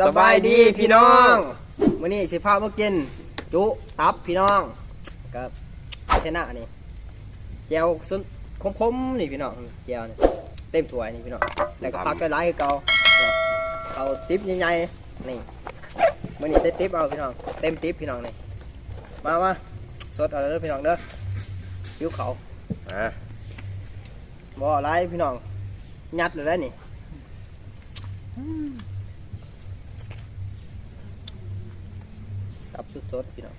สบายดีพี่น้องมื้อนี้สิพามากินจุตับพี่น้องกับเทน่านี่แจ่วซุนคมๆนี่พี่น้องแจ่วนี่เต็มถ้วยนี่พี่น้องแล้วก็ผักหลายๆคือเก่าเอาติ๊บใหญ่ๆนี่มื้อนี้ใส่ติ๊บเอาพี่น้องเต็มติ๊บพี่น้องนี่มาสดเอาเด้อพี่น้องเด้อยิ้วเขาบ่อะไรพี่น้องยัดเลยได้นี่ตับสดๆพี่น้อง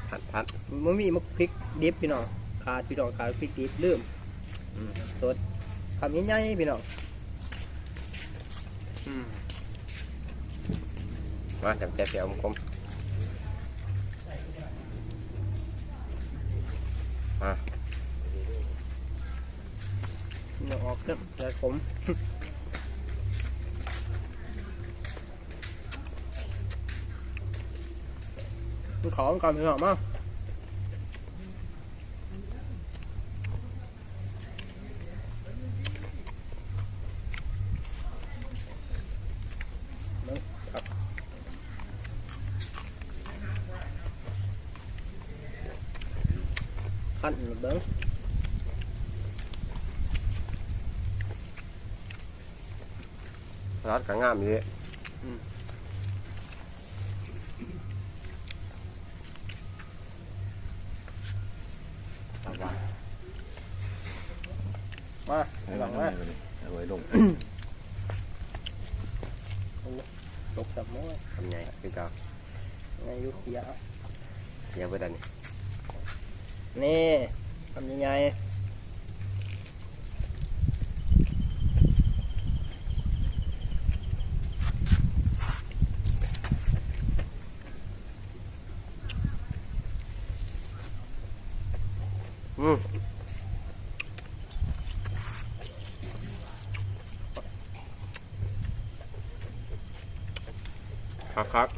ผัดมันมีมักพริกดิบพี่น้องขาดพี่น้องขาดพริกดิบลืมสดคำใหญ่ๆพี่น้องมาจับแจ่วคมมาเนื้อออกเนื้อขมขอก่อนพี่น้องมาขั้นเบิ้งรสก็งามอยู่มาหลังมาเอาไว้ลงตกสับม้วนทำไงคือเก่าไงยุคยาเดี๋ยวไปดันนี่ทำยังไงครับ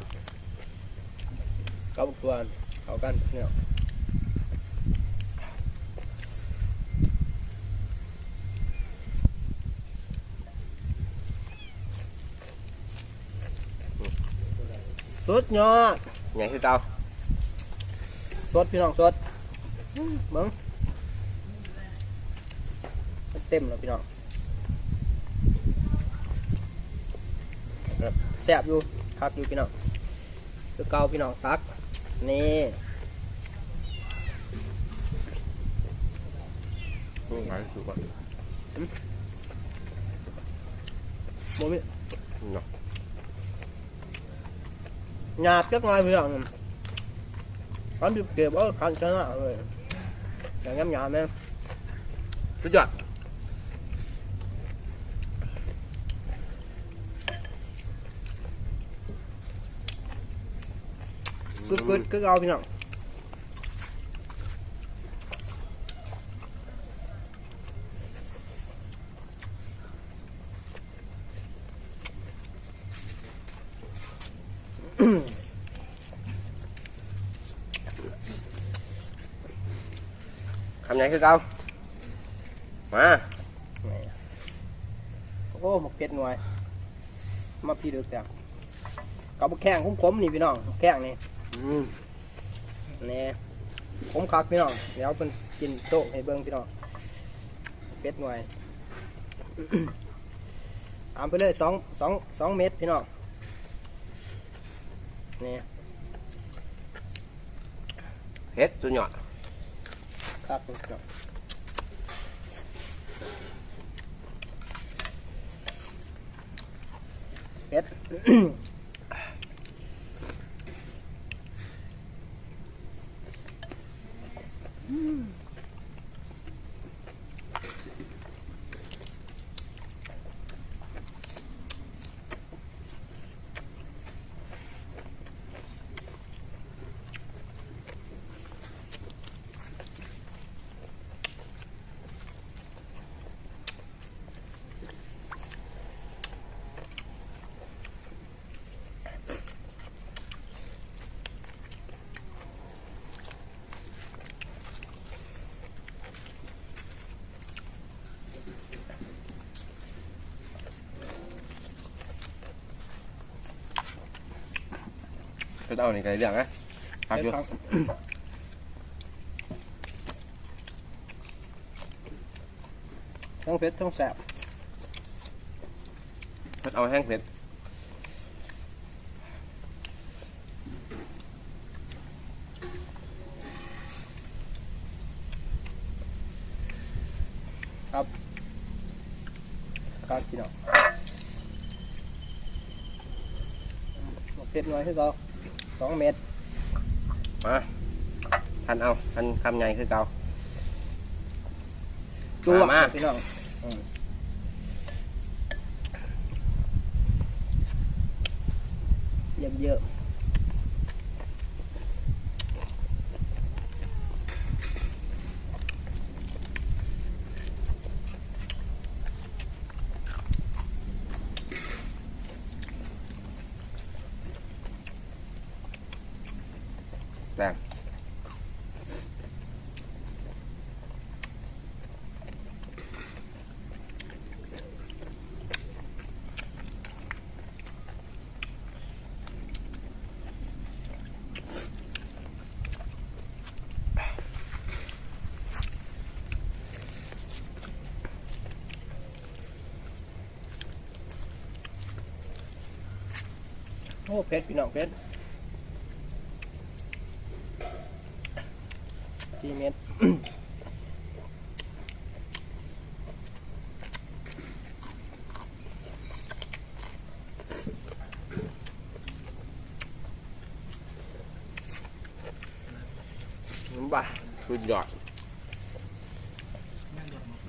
เขาตัวเขากันเนี่ยสดยอดไงคือเก่าสดพี่น้องสดเบิ้งเต็มแล้วพี่น้องแซ่บอยู่คักอยู่พี่น้องคือเกาพี่น้องตักนี่ไงคือว่าโมมิเนาะหยาบจักหน่อยพี่น้องอันที่เก็บคันชนะเลยอย่างงั้นหยาบไหมสุดยอดคือเอาพี่น้องคำไหนคือเก่ามาโอ้หมกเก็ดหน่วยมาพี่เดือดแต่กับแข้งขมๆนี่พี่น้องแข้งนี่นี่ผมคักพี่น้องเดี๋ยวเป็นกินโต๊ะให้เบิ้งพี่น้องเป็ดหน่วยเอาไปเลยสองเม็ดพี่น้องนี่เฮ็ดสุดยอดคักพี่น้องเป็ด ก็เอานี่ไก่เรื่องนะครับอยู่ ทั้งเผ็ดทั้งแซ่บ เพิ่นเอาแห้งเผ็ด ครับพี่น้องเผ็ดน้อยคือเก่า2 เม็ด มาทันเอาทันคำใหญ่คือเก่า จั่ว มา พี่น้องเยอะแรง โอ้เผ็ดพี่น้องเผ็ด4 เม็ด บ้าสุดยอด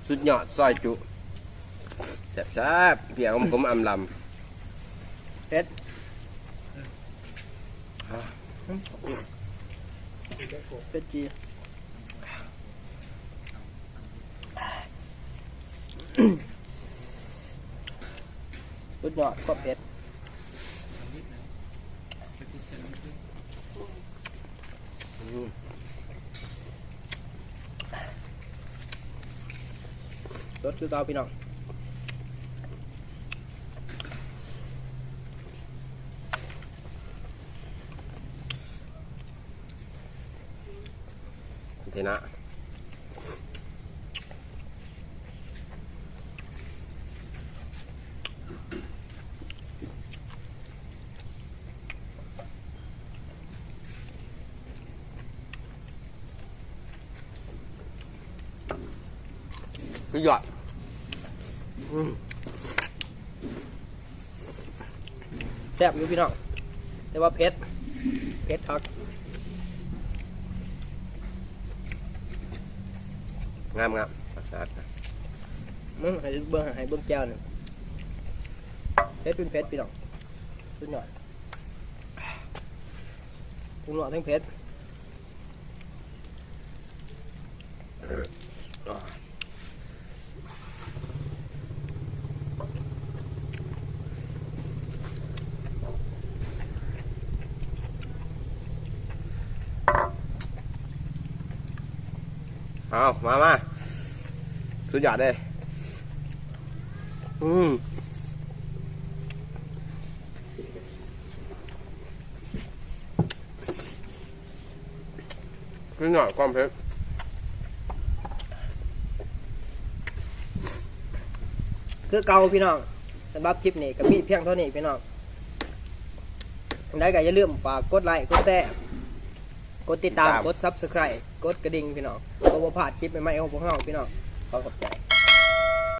สุดยอดซอยจุแซ่บๆเพียงผมอำล เผ็ด ำ เผ็ดจีสุดยอดก็เผ็ดรสคือเก่าพี่น้อง เทนะสุดยอด แซ่บอยู่พี่น้องแต่ว่าเผ็ดครับ งามประสาท มึงให้เบิ่งแก้วหนึ่งเผ็ดเป็นเผ็ดพี่น้องสุดยอดปรุงหน่อยทั้งเผ็ดเอามาสุดยอดเลยสุดยอดความเผ็ด คือเก่าพี่น้องสำหรับคลิปนี้ก็มีเพียงเท่านี้พี่น้องได้ก็อย่าลืมฝากกดไลค์กดแชร์กดติดตามกด Subscribe กดกระดิ่งพี่น้องเพื่อบ่พลาดคลิปใหม่ๆของพวกเราพี่น้องขอขอบใจ